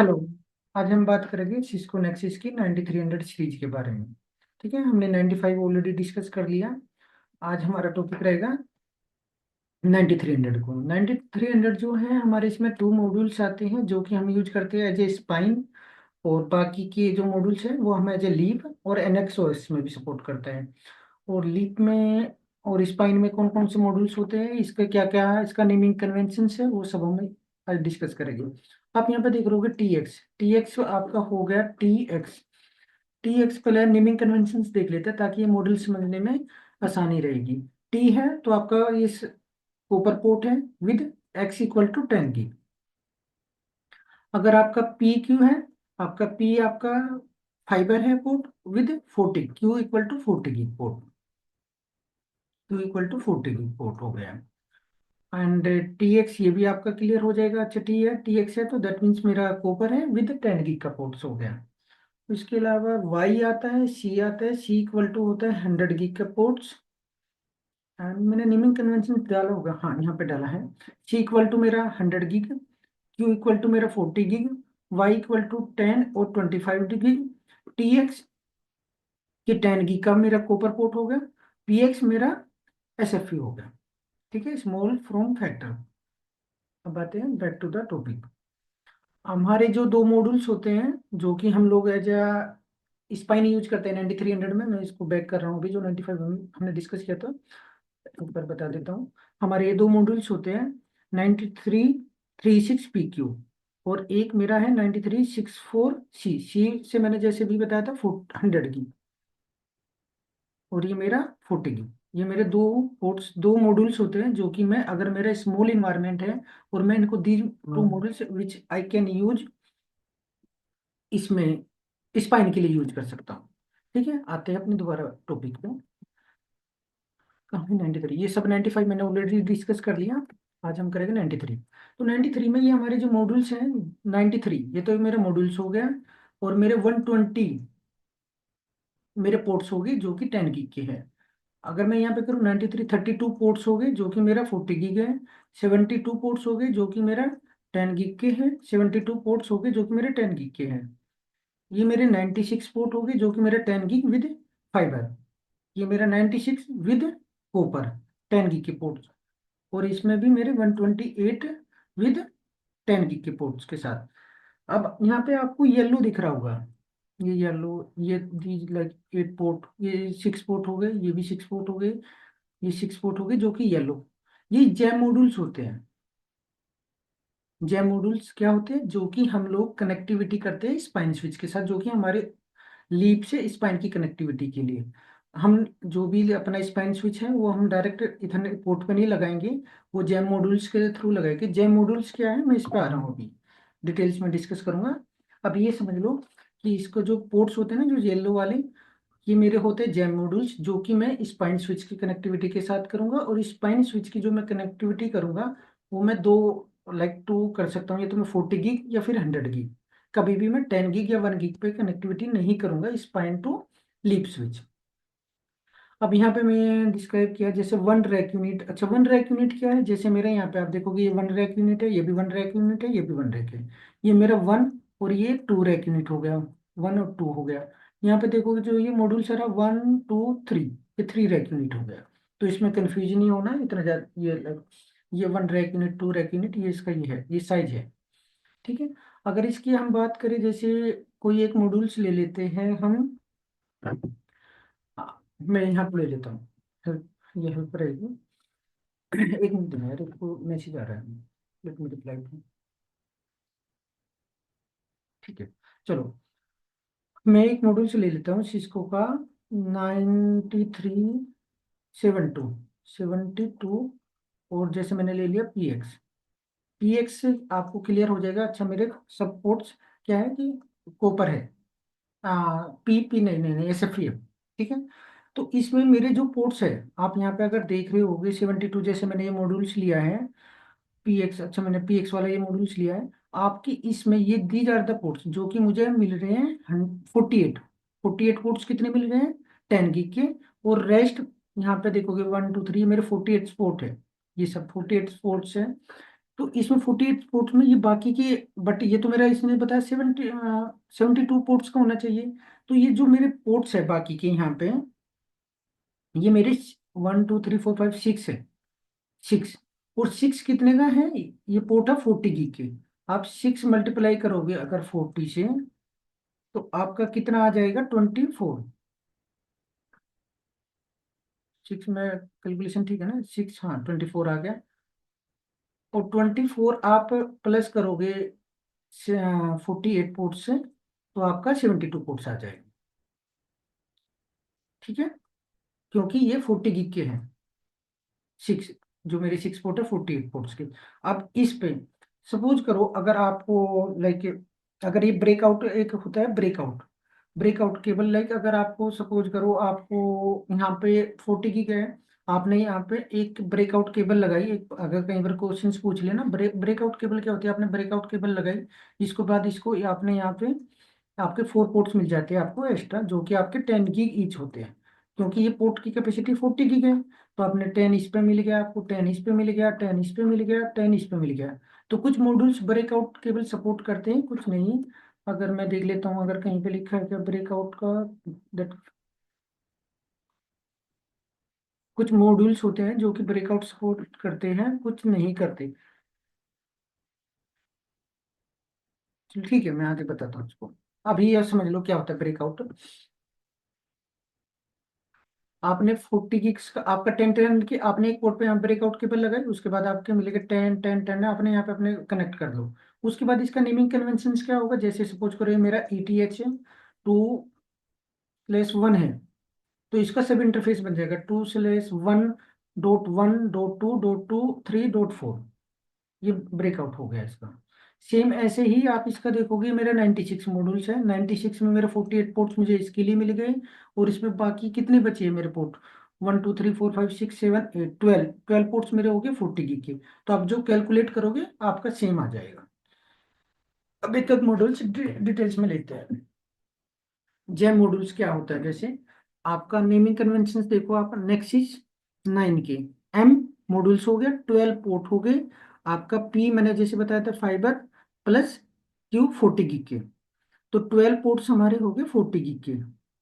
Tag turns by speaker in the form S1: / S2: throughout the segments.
S1: Hello. आज हम बात करेंगे सिस्को नेक्सिस की 9300 सीरीज के बारे में। ठीक है, हमने 95 ऑलरेडी डिस्कस कर लिया। आज हमारा टॉपिक रहेगा 9300 को। 9300 जो है हमारे इसमें टू मॉड्यूल्स आते हैं जो कि हम यूज करते हैं एज ए स्पाइन। और बाकी के जो मॉड्यूल्स हैं वो हम एज ए लीप और एनएक्सओएस में भी सपोर्ट करते हैं। और लीप में और स्पाइन में कौन कौन से मॉड्यूल्स होते हैं, इसका क्या क्या इसका नेमिंग कन्वेंशन है, वो सब हम आज डिस्कस करेंगे। आप यहाँ पे देख रहे होगे टी एक्स। टी एक्स आपका हो गया टी एक्स। टी एक्स पहले नेमिंग कन्वेंशन देख लेते हैं ताकि ये मॉडल समझने में आसानी रहेगी। टी है तो आपका इस ऊपर पोर्ट है विद एक्स इक्वल टू 10 की। अगर आपका पी क्यू है, आपका पी आपका फाइबर है port with 40, Q equal to 40 की पोर्ट, क्यू इक्वल टू 40 की पोर्ट हो गया। एंड टी एक्स ये भी आपका क्लियर हो जाएगा। अच्छा टी एक्स है तो दैट मीन्स मेरा कॉपर है विद 10 गीग का पोर्ट्स हो गया। इसके अलावा वाई आता है, सी आता है, सी इक्वल टू होता है 100 गीग का पोर्ट्स। एंड मैंने नेमिंग कन्वेंशन डाला होगा, हाँ यहाँ पे डाला है। सी इक्वल टू मेरा 100 गीग, क्यू इक्वल टू मेरा 40 गीग, वाई इक्वल टू 10 और 25 गीग। टी एक्स ये 10 गीग का मेरा कॉपर पोर्ट हो गया। पी एक्स मेरा एस एफ हो गया। ठीक है, स्मॉल फ्रॉम फैक्टर। अब आते हैं बैक टू द टॉपिक। हमारे जो दो मॉड्यूल्स होते हैं जो कि हम लोग एज ए स्पाइन यूज करते हैं 9300 में, मैं इसको बैक कर रहा हूँ अभी जो 95 में हमने डिस्कस किया था। एक बार बता देता हूँ। हमारे ये दो मॉड्यूल्स होते हैं 9336 PQ, और एक मेरा है 9364 सी। सी से मैंने जैसे भी बताया था 100 की, और ये मेरा 40 की। ये मेरे दो पोर्ट्स दो मॉड्यूल्स होते हैं जो कि मैं अगर मेरा स्मॉल इन्वायरमेंट है और मैं इनको the two modules which I can use इसमें स्पाइन के लिए यूज कर सकता हूँ। ठीक है, आते हैं अपने दोबारा टॉपिक पे। कहाँ है 93? ये सब 95 मैंने ऑलरेडी डिस्कस कर लिया। आज हम करेंगे 93। तो 93 में ये हमारे जो मॉड्यूल्स हैं 93, ये तो मेरे मॉड्यूल्स हो गया। और मेरे 120 मेरे पोर्ट्स हो गए जो कि 10 गीग के हैं। अगर मैं यहाँ पे करूँ 93, 32 पोर्ट्स हो गए जो कि मेरा 40 गीग है। 72 पोर्ट्स हो गए जो कि मेरा 10 गीग के हैं। 72 पोर्ट्स हो गए जो कि मेरे 10 गीग के हैं। ये मेरे 96 पोर्ट हो गए जो कि मेरा 10 गीग विद फाइबर। ये मेरा 96 विद कॉपर 10 गीग के पोर्ट्स। और इसमें भी मेरे 128 विद 10 गीग के पोर्ट्स के साथ। अब यहाँ पे आपको येलो दिख रहा होगा, ये येलो, ये लाइक 8 पोर्ट, ये 6 पोर्ट हो गए, ये भी 6 पोर्ट हो गए, ये 6 पोर्ट हो गए जो कि येलो। ये जैम मॉड्यूल्स होते हैं। जैम मॉड्यूल्स क्या होते हैं, जो कि हम लोग कनेक्टिविटी करते हैं स्पाइन स्विच के साथ, जो कि हमारे लीप से स्पाइन की कनेक्टिविटी के लिए हम जो भी अपना स्पाइन स्विच है वो हम डायरेक्ट इथरनेट पोर्ट पे नहीं लगाएंगे, वो जैम मॉड्यूल्स के थ्रू लगाएंगे। जैम मॉड्यूल्स क्या है मैं इस पे आ रहा हूँ अभी, डिटेल्स में डिस्कस करूंगा। अब ये समझ लो कि इसको जो पोर्ट्स होते हैं ना जो येलो वाले, ये मेरे होते हैं जैम मॉड्यूल्स जो कि मैं स्पाइन स्विच की कनेक्टिविटी के साथ करूंगा। और स्पाइन स्विच की जो मैं कनेक्टिविटी करूंगा वो मैं दो लाइक टू कर सकता हूँ, या तो मैं 40 गीग या फिर 100 गीग। कभी भी मैं 10 गीग या 1 गीग पे कनेक्टिविटी नहीं करूंगा स्पाइन टू लीप स्विच। अब यहाँ पे मैं डिस्क्राइब किया जैसे वन रैक यूनिट। अच्छा, वन रैक यूनिट क्या है, जैसे मेरे यहाँ पे आप देखोगे ये वन रैक यूनिट है, ये भी वन रैक यूनिट है, ये भी वन रैक है। ये मेरा वन और ये टू रैक यूनिट हो गया, वन और टू हो गया। यहाँ पे देखोगे जो ये मॉड्यूल सारा 1 2 3, ये थ्री रैक यूनिट हो गया। तो इसमें कंफ्यूजन नहीं होना है इतना ज्यादा। ये one rack unit, two rack unit, ये इसका ये है, ये साइज है। ठीक है। अगर इसकी हम बात करें, जैसे कोई एक मॉड्यूल्स ले लेते हैं हम, मैं यहाँ पे ले लेता हूँ हेल्प, ये हेल्प रहेगी। एक मिनट में यार, इसको मैसेज आ रहा है, लेट मी रिप्लाई टू। ठीक है, चलो मैं एक मॉड्यूल से ले लेता हूँ सिस्को का 9372। और जैसे मैंने ले लिया पी एक्स से आपको क्लियर हो जाएगा। अच्छा, मेरे सब पोर्ट्स क्या है कि कॉपर है, पी पी नहीं नहीं नहीं एस एफ। ठीक है। तो इसमें मेरे जो पोर्ट्स है, आप यहाँ पे अगर देख रहे होगे 72, जैसे मैंने ये मॉड्यूल्स लिया है पी एक्स। अच्छा, मैंने पी एक्स वाला ये मॉड्यूल्स लिया है। आपकी इसमें ये दीज आर द पोर्ट्स जो कि मुझे मिल रहे हैं 48 पोर्ट्स कितने मिल रहे हैं 10 गीग के। और रेस्ट यहाँ पे देखोगे 1 2 3, मेरे 48 स्पोर्ट है, ये सब 48 स्पोर्ट्स है। तो इसमें 48 पोर्ट्स में ये बाकी के, बट ये तो मेरा इसने बताया 72 पोर्ट्स का होना चाहिए। तो ये जो मेरे पोर्ट्स है बाकी के यहाँ पे, ये मेरे 1 2 3 4 5 6 है, 6। और 6 कितने का है? ये पोर्ट है 40 GB के। आप 6 मल्टीप्लाई करोगे अगर 40 से, तो आपका कितना आ जाएगा? 24। 6 में कैलकुलेशन ठीक है ना? 6, हाँ 24 आ गया। और 24 आप प्लस करोगे 48 पोर्ट से, तो आपका 72 पोर्ट्स आ जाएगा। ठीक है, क्योंकि ये 40 GB के हैं। 6, जो मेरे 6 पोर्ट है 48 पोर्ट्स के। अब इस पे सपोज करो, अगर आपको लाइक, अगर ये ब्रेकआउट एक होता है, ब्रेकआउट केबल, लाइक अगर आपको सपोज करो आपको यहाँ पे 40 GB है, आपने यहाँ पे एक ब्रेकआउट केबल लगाई, एक अगर कहीं पर क्वेश्चंस पूछ लेना, ब्रेकआउट केबल क्या होती है, आपने ब्रेकआउट केबल लगाई, इसके बाद इसको आपने यहाँ पे आपके 4 पोर्ट्स मिल जाते हैं आपको एक्स्ट्रा, जो कि आपके 10 GB ईच होते हैं, क्योंकि ये पोर्ट की कैपेसिटी 40 GB है। तो आपने 10 इस पे मिल गया, आपको 10 इस पे मिल गया, 10 इस पे मिल गया, 10 इस पे मिल गया। तो कुछ मॉड्यूल्स ब्रेकआउट केबल सपोर्ट करते हैं, कुछ नहीं। अगर मैं देख लेता हूँ, अगर कहीं पे लिखा है क्या ब्रेकआउट का, that कुछ मॉड्यूल्स होते हैं जो कि ब्रेकआउट सपोर्ट करते हैं, कुछ नहीं करते। चलो ठीक है, मैं आगे बताता हूँ उसको। अभी यह समझ लो क्या होता है ब्रेकआउट। आपने 40 GB का, आपका 10 10 की, आपने एक पोर्ट पे यहाँ ब्रेकआउट केबल लगाई, उसके बाद आपके मिलेगा 10 10 10, आपने यहाँ पे अपने कनेक्ट कर दो। उसके बाद इसका नेमिंग कन्वेंशन क्या होगा, जैसे सपोज करो ये मेरा ETH 2/1 है, तो इसका सब इंटरफेस बन जाएगा 2/1.1.2.2.3.4। ये ब्रेकआउट हो गया इसका। सेम ऐसे ही आप इसका देखोगे, मेरा 96 मॉड्यूल्स है, 96 में मेरे 48 पोर्ट्स मुझे इसके लिए मिल गए। और इसमें बाकी कितने बचे हैं मेरे पोर्ट? 1 2 3 4 5 6 7 8, 12 पोर्ट्स मेरे हो गए 40 GB के। तो आप जो कैलकुलेट करोगे आपका सेम आ जाएगा। अब एक एक मॉड्यूल्स डिटेल्स में लेते हैं। जैम मॉड्यूल्स क्या होता है, जैसे आपका नेमिंग कन्वेंशन देखो, आप नेक्सिस 9 के एम मॉड्यूल्स हो गया, 12 पोर्ट हो गए। आपका पी मैंने जैसे बताया था फाइबर, प्लस क्यू 40 GB के। तो 12 पोर्ट्स हमारे हो गए 40 GB के,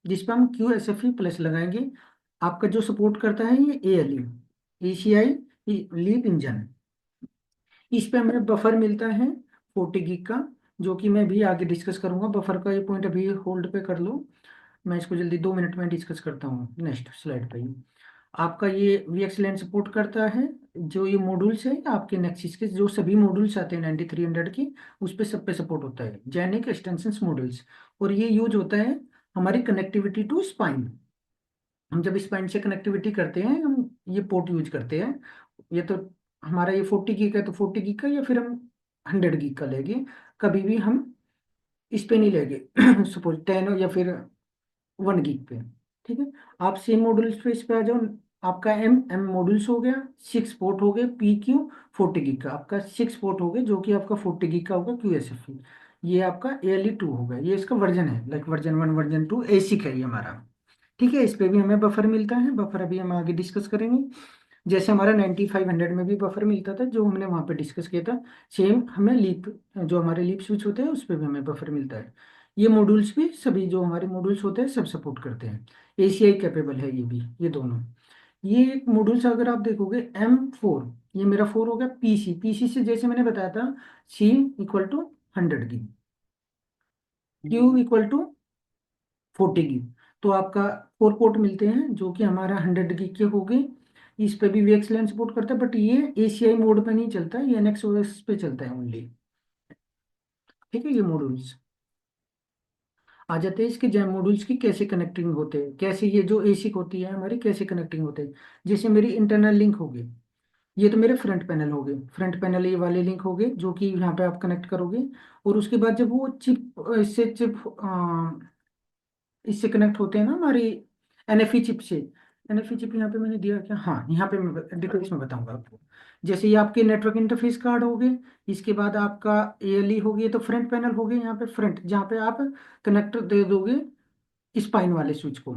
S1: जिसपे हम Q S F E plus लगाएंगे। आपका जो सपोर्ट करता है ये ए एल ई, एशियाई लीप इंजन। इस पे हमें बफर मिलता है 40 GB का, जो कि मैं भी आगे डिस्कस करूंगा। बफर का ये पॉइंट अभी होल्ड पे कर लो, मैं इसको जल्दी 2 मिनट में डिस्कस करता हूँ नेक्स्ट स्लाइड पे ही। आपका ये VXLAN सपोर्ट करता है। जो ये मॉड्यूल्स है आपके नेक्सिस के, जो सभी मॉड्यूल्स आते हैं 9300 की, उस पे सब पे सपोर्ट होता है जेनिक एक्सटेंशन मॉड्यूल्स। और ये यूज होता है हमारी कनेक्टिविटी टू स्पाइन। हम जब स्पाइन से कनेक्टिविटी करते हैं, हम ये पोर्ट यूज करते हैं। ये तो हमारा ये 40 GB का है, तो 40 GB का, या फिर हम 100 GB का लेंगे, कभी भी हम इस पे नहीं लेंगे सपोज 10 या फिर 1 GB पे। ठीक है, आप सेम मॉड्यूल पे इस पे आ जाओ। आपका एम एम मॉड्यूल्स हो गया, 6 पोर्ट हो गए, PQ 40 GB का, आपका 6 पोर्ट हो गए, जो कि आपका 40 GB का होगा QSF। ये आपका ALE 2 हो गया, ये इसका वर्जन है, लाइक वर्जन 1 वर्जन 2 एसिक है ये हमारा। ठीक है, इस पे भी हमें बफर मिलता है, बफर अभी हम आगे डिस्कस करेंगे। जैसे हमारा 9500 में भी बफर मिलता था, जो हमने वहाँ पे डिस्कस किया था, सेम हमें लीप, जो हमारे लीप स्विच होते हैं उस पे भी हमें बफर मिलता है। ये मॉड्यूल्स भी, सभी जो हमारे मॉड्यूल्स होते हैं सब सपोर्ट करते हैं। ACI कैपेबल है ये भी, ये दोनों। ये मॉड्यूल्स अगर आप देखोगे M4, ये मेरा 4 हो गया। PC से जैसे मैंने बताया था, C = 100 GB, Q = 40 GB। तो आपका 4 पोर्ट मिलते हैं, जो कि हमारा 100 GB के हो गए। इस पे भी VXLAN सपोर्ट करता है, बट ये ACI मोड पे नहीं चलता, ये NX OS पे चलता है ओनली। ठीक है, ये मॉड्यूल्स आ जाते हैं। इसके जैम मॉड्यूल्स की कैसे कनेक्टिंग होते हैं, कैसे ये जो एसिक होती है हमारी कैसे कनेक्टिंग होते हैं। जैसे मेरी इंटरनल लिंक हो गई, ये तो मेरे फ्रंट पैनल हो गए, फ्रंट पैनल ये वाले लिंक हो गए, जो कि यहाँ पे आप कनेक्ट करोगे। और उसके बाद जब वो चिप, इससे चिप, इससे कनेक्ट होते हैं ना हमारी NFE चिप से। NFE चिप यहाँ पे मैंने दिया क्या? हाँ, यहाँ पे मैं डिटेल्स में बताऊंगा आपको। जैसे ये आपके नेटवर्क इंटरफेस कार्ड हो गए, इसके बाद आपका ALE हो गई, तो फ्रंट पैनल हो गए, यहाँ पे फ्रंट, जहाँ पे आप कनेक्टर दे दोगे स्पाइन वाले स्विच को।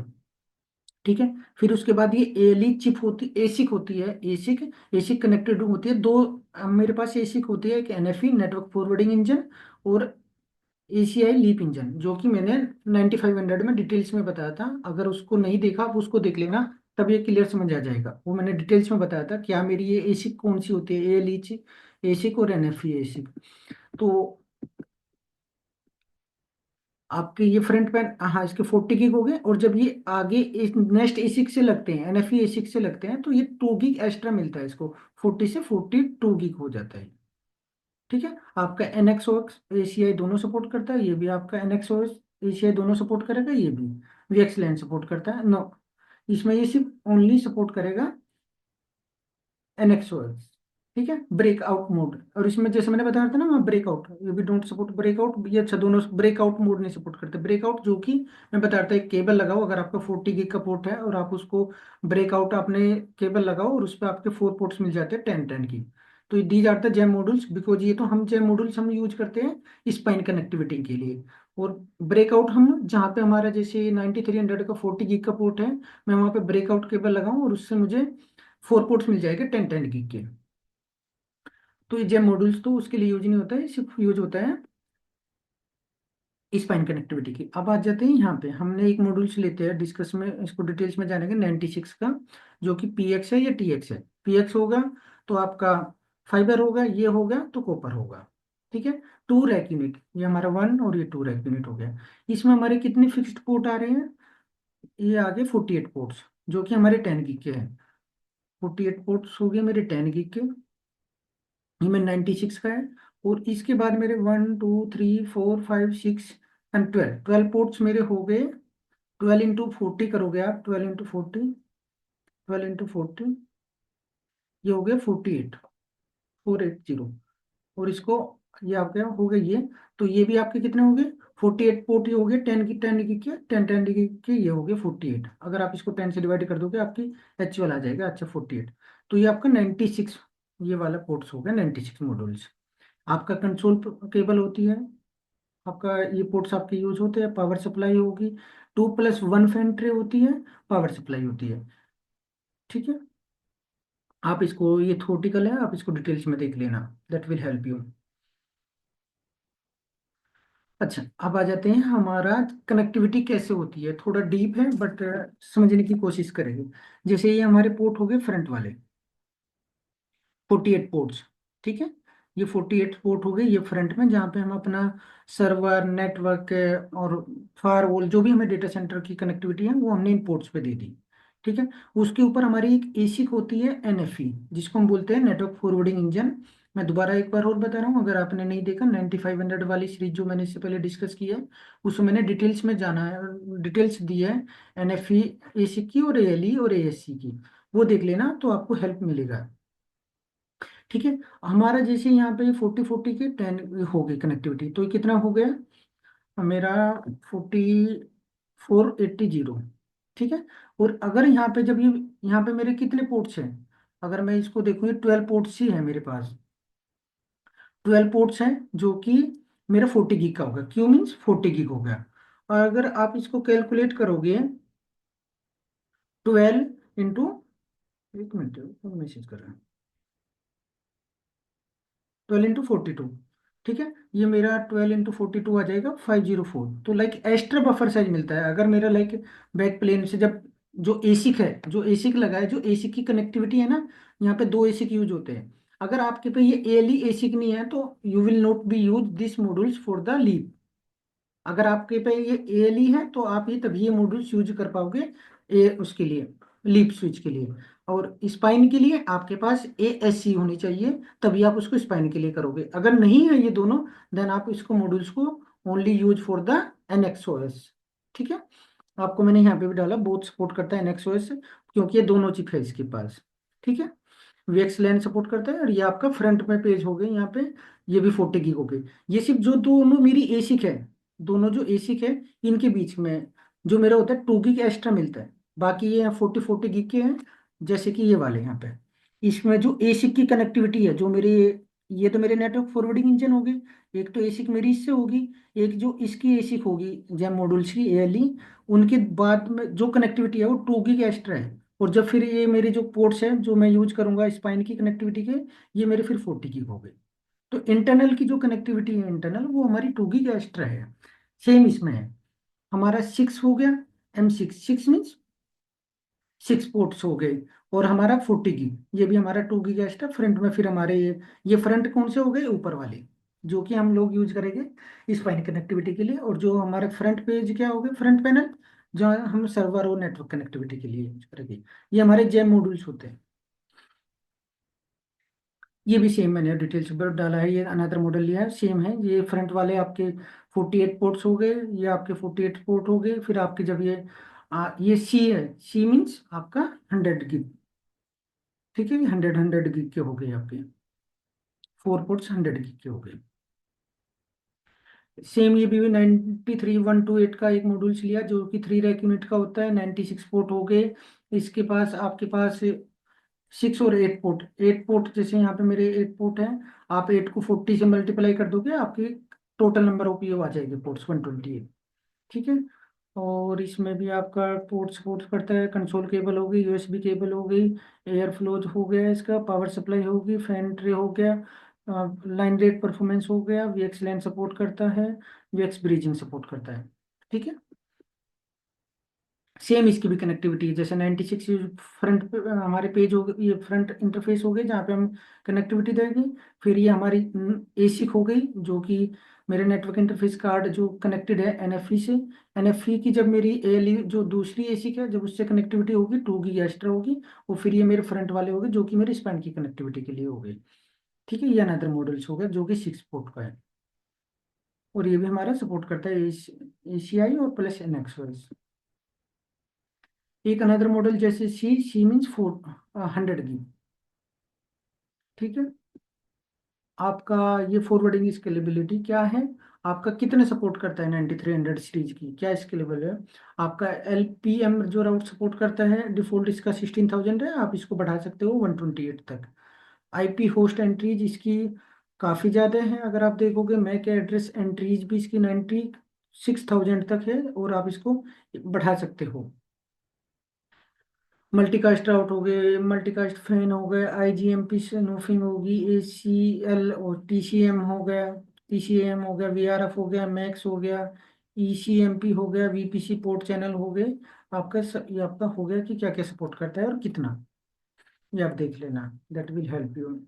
S1: ठीक है। फिर उसके बाद ये एली चिप होती, एसिक होती है, एसिक, एसिक कनेक्टेड होती है दो। मेरे पास एसिक होती है, एक एनएफई नेटवर्क फॉरवर्डिंग इंजन, और एसीआई लीप इंजन, जो कि मैंने 9500 में डिटेल्स में बताया था। अगर उसको नहीं देखा आप उसको देख लेना, तब ये क्लियर समझ आ जाएगा। वो मैंने डिटेल्स में बताया था क्या मेरी ये एसिक कौन सी होती है, ए लीच एसिक और एनएफई एसिक। तो आपके ये फ्रंट पैन, हाँ, इसके 40 गीग हो गए। और जब ये आगे इस नेक्स्ट एसिक से लगते हैं, एनएफई एसिक से लगते हैं, तो ये 2 गीग एक्स्ट्रा मिलता है इसको, 40 से 42 गीग हो जाता है। ठीक है। आपका एनएक्सओएक्स एसीआई दोनों सपोर्ट करता है, ये भी आपका एनएक्सओएक्स एसीआई दोनों सपोर्ट करेगा, ये भी वीएक्सलैन सपोर्ट करता है। नो, इसमें ये सिर्फ ओनली सपोर्ट करेगा एनएक्सओएक्स। ठीक है, ब्रेकआउट मोड। और इसमें जैसे मैंने बताया था ना, वहाँ ब्रेकआउट, ये भी डोंट सपोर्ट ब्रेकआउट, ये अच्छा दोनों ब्रेकआउट मोड नहीं सपोर्ट करते। ब्रेकआउट जो कि मैं बताया था, एक केबल लगाओ, अगर आपका 40 गीग का पोर्ट है और आप उसको ब्रेकआउट आपने केबल लगाओ, और उस पर आपके 4 पोर्ट्स मिल जाते हैं 10-10 की। तो these are the gem modules, because ये तो हम जेम मॉड्यूल्स हम यूज करते हैं स्पाइन कनेक्टिविटी के लिए। और ब्रेकआउट हम जहाँ पे हमारा जैसे 9300 का 40 गीग का पोर्ट है, मैं वहाँ पे ब्रेकआउट केबल लगाऊं और उससे मुझे 4 पोर्ट्स मिल जाएंगे 10-10 गीग के। तो ये जेम मॉड्यूल्स तो उसके लिए यूज नहीं होता है, सिर्फ यूज होता है स्पाइन कनेक्टिविटी की। अब आ जाते हैं यहाँ पे, हमने एक मॉड्यूल्स लेते हैं डिस्कस में, इसको डिटेल्स में जानेंगे 96 का, जो कि पीएक्स है या टीएक्स है। पीएक्स होगा तो आपका फाइबर होगा, ये होगा तो कॉपर होगा। ठीक है। 2 रैक यूनिट, ये हमारा 1 और ये 2 रैक यूनिट हो गया। इसमें हमारे कितने फिक्स्ड पोर्ट आ रहे हैं, ये आगे 48 पोर्ट्स, जो कि हमारे 10 गीग के हैं। 48 पोर्ट्स हो गए मेरे 10 गीग के, ये में 96 का है। और इसके बाद मेरे 1 2 3 4 5 6 एंड 12 पोर्ट्स मेरे हो गए। 12 × 40 करोगे आप, 12 × 40, 12 × 40, ये हो गया 480। और इसको, ये आपके हो गए ये। तो ये भी आपके कितने हो गए, 48 पोर्ट ये हो गए, 10 की के 10 के ये हो गए 48। अगर आप इसको 10 से डिवाइड कर दोगे आपकी एक्चुअल आ जाएगा, अच्छा 48। तो ये आपका 96, ये वाला पोर्ट्स हो गया 96 मॉड्यूल्स। आपका कंट्रोल केबल होती है, आपका ये पोर्ट्स आपके यूज होते हैं। पावर सप्लाई होगी, 2+1 फैन ट्रे होती है, पावर सप्लाई होती है। ठीक है। आप इसको, ये थ्योरेटिकल है, आप इसको डिटेल्स में देख लेना, दैट विल हेल्प यू। अच्छा, अब आ जाते हैं हमारा कनेक्टिविटी कैसे होती है, थोड़ा डीप है बट समझने की कोशिश करेंगे। जैसे ये हमारे पोर्ट हो गए फ्रंट वाले, 48 पोर्ट्स। ठीक है। ये 48 पोर्ट हो गए, ये फ्रंट में जहाँ पे हम अपना सर्वर नेटवर्क और फायरवॉल, जो भी हमें डेटा सेंटर की कनेक्टिविटी है, वो हमने इन पोर्ट्स पे दे दी। ठीक है। उसके ऊपर हमारी एक एसिक होती है एनएफई, जिसको हम बोलते हैं नेटवर्क फॉरवर्डिंग इंजन। मैं दोबारा एक बार और बता रहा हूँ, अगर आपने नहीं देखा 9500 वाली सीरीज जो मैंने इससे पहले डिस्कस की है, उसमें मैंने डिटेल्स में जाना है, डिटेल्स दी है एनएफई एसिक की और एएलई और एएससी की। वो देख लेना तो आपको हेल्प मिलेगा। ठीक है। हमारा जैसे यहाँ पे 40-40 के 10 हो गई कनेक्टिविटी, तो ये कितना हो गया मेरा, 4480। ठीक है। और अगर यहाँ पे जब ये, यहाँ पे मेरे कितने पोर्ट्स हैं, अगर मैं इसको देखूँ, ये 12 पोर्ट्स ही है मेरे पास। 12 पोर्ट्स हैं, जो कि मेरा 40 गीग का होगा, क्यों मीन्स 40 गीग हो गया। और अगर आप इसको कैलकुलेट करोगे, 12 इंटू, एक मिनट मैसेज कर रहे हैं, 12 × 42। ठीक है। ये मेरा 12 × 42 आ जाएगा 504। तो लाइक एक्स्ट्रा बफर साइज मिलता है, अगर मेरा लाइक बैक प्लेन से जब, जो एसिक है, जो एसिक लगा है, जो एसिक की कनेक्टिविटी है ना, यहाँ पे 2 एसिक यूज होते हैं। अगर आपके पे ये एली एसिक नहीं है, तो you will not be use this modules for the leap. अगर आपके पे ये एएलई है, तो आप ये तभी ये मॉड्यूल्स यूज कर पाओगे, ए उसके लिए, लीप स्विच के लिए। और स्पाइन के लिए आपके पास एएससी होनी चाहिए, तभी आप उसको स्पाइन के लिए करोगे। अगर नहीं है ये दोनों, देन आप इसको मॉड्यूल्स को ओनली यूज फॉर द एनएक्सओएस। ठीक है। आपको मैंने यहाँ पे भी डाला, बोथ सपोर्ट करता है एनएक्सओएस, क्योंकि ये दोनों चिप है इसके पास। ठीक है। वीएक्स लैन सपोर्ट करता है। और ये आपका फ्रंट में पेज हो गए यहाँ पे, ये भी 40 गीग हो गई। ये सिर्फ जो दोनों मेरी एसिक है, दोनों जो एसिक है, इनके बीच में जो मेरा होता है 2 गीग एक्स्ट्रा मिलता है। बाकी ये 40-40 गीग के हैं, जैसे कि ये वाले यहाँ पे। इसमें जो एसिक की कनेक्टिविटी है, जो मेरे ये तो मेरे नेटवर्क फॉरवर्डिंग इंजन होगी, एक तो एसिक मेरी इससे होगी, एक जो इसकी एसिक होगी जैम मॉड्यूल्स की एएलई, उनके बाद में जो कनेक्टिविटी है वो 2 गीग एक्स्ट्रा है। और जब फिर ये मेरे जो पोर्ट्स हैं जो मैं यूज करूंगा स्पाइन की कनेक्टिविटी के, ये मेरे फिर 40 गीग हो गए। तो इंटरनल की जो कनेक्टिविटी है इंटरनल वो हमारी 2 गीग एक्स्ट्रा है। सेम इसमें है, हमारा 6 हो गया, M6, 6 मीन्स 6 पोर्ट्स हो गए। और हमारा 40 गीग, ये भी हमारा 2 गीग एक्स्ट्रा फ्रंट में। फिर हमारे ये फ्रंट कौन से हो गए, ऊपर वाले, जो कि हम लोग यूज करेंगे इस फाइन कनेक्टिविटी के लिए। और जो हमारे फ्रंट पेज क्या हो गए, फ्रंट पैनल, जो हम सर्वर और नेटवर्क कनेक्टिविटी के लिए यूज करेंगे, ये हमारे जेम मॉड्यूल्स होते हैं। ये भी सेम मैंने डिटेल्स पर डाला है, ये अनदर मॉडल लिया है, सेम है। ये फ्रंट वाले आपके 48 पोर्ट्स हो गए, ये आपके 48 पोर्ट हो गए। फिर आपके जब ये सी है, सी मीन्स आपका 100 गीग। ठीक है, ये 100 के हो गए आपके, 4 पोर्ट्स 100 गीग के हो गए। सेम ये भी 93128 का एक मॉड्यूल्स लिया जो कि 3 रैक यूनिट का होता है, 96 पोर्ट हो गए। इसके पास आपके पास 6 और 8 पोर्ट, 8 पोर्ट जैसे यहाँ पे मेरे 8 पोर्ट हैं, आप 8 को 40 से मल्टीप्लाई कर दोगे, आपकी टोटल नंबर ऑफ ये आ जाएगी पोर्ट्स 128। ठीक है। और इसमें भी आपका पोर्ट सपोर्ट करता है, कंसोल केबल हो गई, यूएसबी केबल हो गई, एयर फ्लोज हो गया, इसका पावर सप्लाई होगी, फैन ट्रे हो गया, लाइन रेट परफॉर्मेंस हो गया, वीएक्स लैन सपोर्ट करता है, वीएक्स ब्रिजिंग सपोर्ट करता है। ठीक है। सेम इसकी भी कनेक्टिविटी है, जैसे 96 फ्रंट पे हमारे पेज हो गए, ये फ्रंट इंटरफेस हो गए जहाँ पे हम कनेक्टिविटी देंगे। फिर ये हमारी एसिक हो गई जो कि मेरे नेटवर्क इंटरफेस कार्ड जो कनेक्टेड है एनएफई से। एनएफई की जब मेरी एएलई जो दूसरी एसिक है जब उससे कनेक्टिविटी होगी 2 गीग एक्स्ट्रा होगी। और फिर ये मेरे फ्रंट वाले हो गए जो कि मेरे स्पैन की कनेक्टिविटी के लिए हो गए। ठीक है, ये अनदर मॉडल्स हो गया जो कि 6 पोर्ट का है। और ये भी हमारा सपोर्ट करता है एसीआई और प्लस एनएक्सओएस। एक अनदर मॉडल जैसे सी, सी मीन्स 100 गीग। ठीक है। आपका ये फॉरवर्डिंग स्केलेबिलिटी क्या है, आपका कितने सपोर्ट करता है 9300 सीरीज की, क्या स्केलेबल है। आपका LPM जो राउट सपोर्ट करता है डिफॉल्ट इसका 16,000 है, आप इसको बढ़ा सकते हो 128 तक। IP होस्ट एंट्रीज इसकी काफ़ी ज़्यादा है, अगर आप देखोगे मैक एड्रेस एंट्रीज भी इसकी 96,000 तक है, और आप इसको बढ़ा सकते हो। मल्टीकास्ट राउट हो गए, मल्टीकास्ट फैन हो गए, IGMP स्नूफिंग होगी, ACL और TCM हो गया, TCAM हो गया, VRF हो गया, मैक्स हो गया, ECMP हो गया, VPC पोर्ट चैनल हो गए। ये आपका हो गया कि क्या क्या सपोर्ट करता है और कितना, ये आप देख लेना, दैट विल हेल्प यू।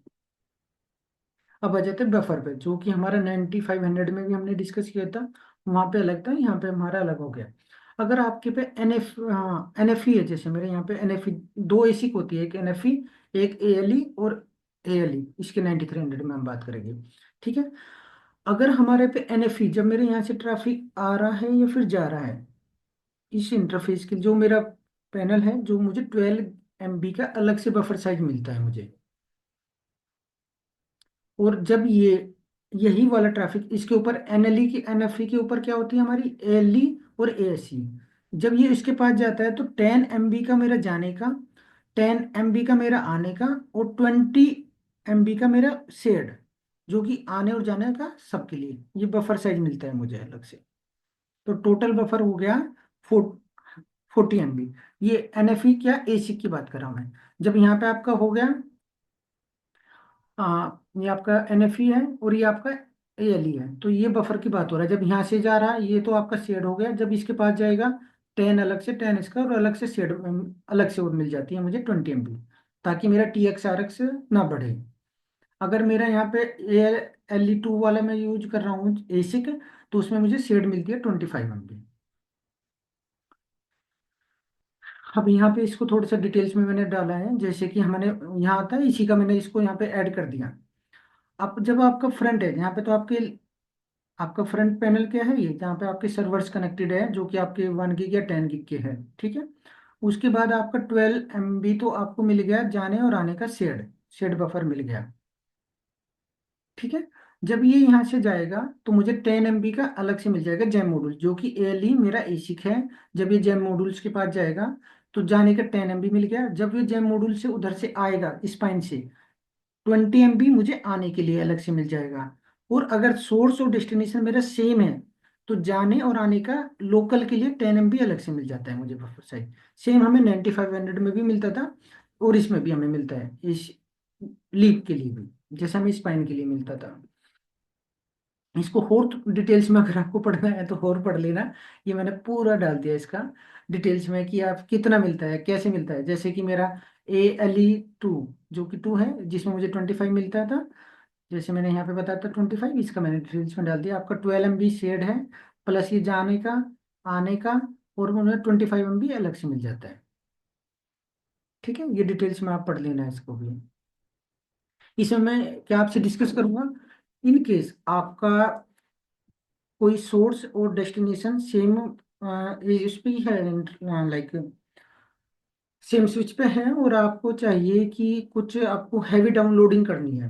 S1: अब आ जाते हैं बफर पे, जो कि हमारा 9500 में भी हमने डिस्कस किया था, वहाँ पे अलग था, यहाँ पे हमारा अलग हो गया। अगर आपके पे NFE है, जैसे मेरे यहाँ पे NFE दो एसिक होती है, एक NFE एक ALE और ALE, इसके 9300 में हम बात करेंगे। ठीक है। अगर हमारे पे NFE जब मेरे यहाँ से ट्रैफिक आ रहा है या फिर जा रहा है, इस इंटरफेस के जो मेरा पैनल है, जो मुझे 12 MB का अलग से बफर साइज मिलता है मुझे। और जब ये यही वाला ट्रैफिक इसके ऊपर NLE की NFE के ऊपर क्या होती है हमारी ALE और ASE, जब ये इसके पास जाता है तो 10 MB का मेरा जाने का, 10 MB का मेरा आने का, और 20 MB का मेरा शेड, जो कि आने और जाने का सबके लिए ये बफर साइज मिलता है मुझे अलग से। तो टोटल बफर हो गया 40 MB। ये NFE क्या AC की बात कर रहा हूं मैं। जब यहाँ पे आपका हो गया, ये आपका NFE है और ये आपका ALE है, तो ये बफर की बात हो रहा है। जब यहाँ से जा रहा है ये तो आपका शेड हो गया, जब इसके पास जाएगा 10 अलग से, 10 इसका, और अलग से शेड, अलग से और मिल जाती है मुझे 20 MB, ताकि मेरा TX RX ना बढ़े। अगर मेरा यहाँ पे LE2 वाला मैं यूज कर रहा हूँ एसिक, तो उसमें मुझे शेड मिलती है 25 MB। अब यहाँ पे इसको थोड़ा सा डिटेल्स में मैंने डाला है, जैसे कि हमने यहाँ आता है इसी का, मैंने इसको यहाँ पे ऐड कर दिया। अब जब आपका फ्रंट है यहाँ पे, तो आपके आपका फ्रंट पैनल क्या है, ये जहाँ पे आपके सर्वर्स कनेक्टेड है जो कि आपके 1 गीग या 10 गीग के हैं। ठीक है। उसके बाद आपका 12 MB तो आपको मिल गया जाने और आने का शेड बफर मिल गया। ठीक है। जब ये यहाँ से जाएगा तो मुझे 10 MB का अलग से मिल जाएगा जैम मॉड्यूल, जो कि ALE मेरा एसिक है। जब ये जैम मॉड्यूल्स के पास जाएगा तो जाने का 10 MB मिल गया। जब ये जैम मॉड्यूल से उधर से आएगा स्पाइन से, 20 MB मुझे आने के लिए अलग से मिल जाएगा। और अगर सोर्स और डेस्टिनेशन मेरा सेम है तो जाने और आने का लोकल के लिए 10 MB अलग से मिल जाता है मुझे बफर साइज। सेम हमें 9500 में भी मिलता था और इसमें भी हमें मिलता है, इस लीप के लिए भी, जैसे हमें स्पाइन के लिए मिलता था। इसको और डिटेल्स में अगर आपको पढ़ना है तो और पढ़ लेना। ये मैंने पूरा डाल दिया इसका डिटेल्स में कि आप कितना मिलता है, कैसे मिलता है। जैसे कि मेरा ALE 2, जो कि 2 है, जिसमें मुझे 25 मिलता था, जैसे मैंने यहाँ पे बताया था 25, इसका मैंने डिटेल्स में डाल दिया। आपका 12 MB शेड है, प्लस ये जाने का, आने का, और मुझे 25 MB अलग से मिल जाता है। ठीक है, ये डिटेल्स में आप पढ़ लेना है इसको भी। इसमें मैं क्या आपसे डिस्कस करूंगा, इन केस आपका कोई सोर्स और डेस्टिनेशन सेम इस पे ही है, लाइक सेम स्विच पे है, और आपको चाहिए कि कुछ आपको हैवी डाउनलोडिंग करनी है,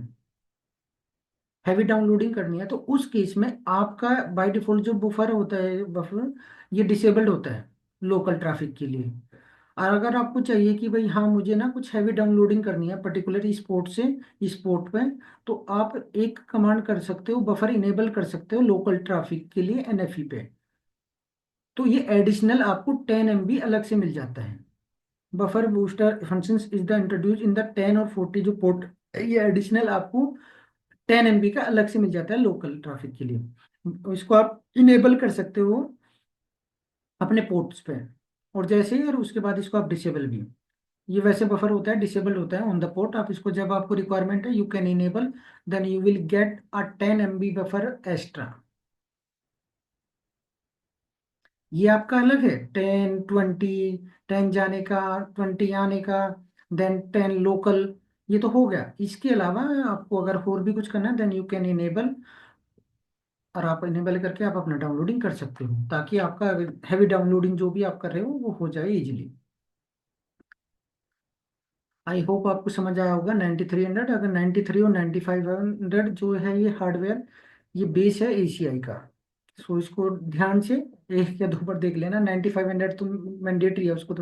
S1: हैवी डाउनलोडिंग करनी है, तो उस केस में आपका बाय डिफॉल्ट जो बफर होता है, बफर ये डिसेबल्ड होता है लोकल ट्रैफिक के लिए। और अगर आपको चाहिए कि भाई हाँ मुझे ना कुछ हैवी डाउनलोडिंग करनी है पर्टिकुलर स्पोर्ट से स्पोर्ट पे, तो आप एक कमांड कर सकते हो, बफर इनेबल कर सकते हो लोकल ट्रैफिक के लिए NFE पे। तो ये एडिशनल आपको 10 MB अलग से मिल जाता है। Buffer booster functions is the introduce in the 10 और 40 जो पोर्ट, ये एडिशनल आपको 10 MB का अलग से मिल जाता है लोकल ट्रैफिक के लिए। इसको आप इनेबल कर सकते हो अपने पोर्ट्स पे, और जैसे ही और उसके बाद इसको आप डिसेबल भी। ये वैसे बफर होता है, डिसेबल होता है ऑन द पोर्ट। आप इसको जब आपको रिक्वायरमेंट है you can enable, then you will get a 10 MB buffer extra. ये आपका अलग है, 10 20, 10 जाने का, 20 आने का, देन 10 लोकल। ये तो हो गया। इसके अलावा आपको अगर और भी कुछ करना है देन यू कैन इनेबल, और आप इनेबल करके आप अपना डाउनलोडिंग कर सकते हो, ताकि आपका हैवी डाउनलोडिंग जो भी आप कर रहे हो वो हो जाए इजीली। आई होप आपको समझ आया होगा 9300। अगर 93 और 9500 जो है ये हार्डवेयर, ये बेस है ACI का। सो इसको ध्यान से एक या दो बार देख लेना। 9500 तो मैंडेटरी है, उसको तो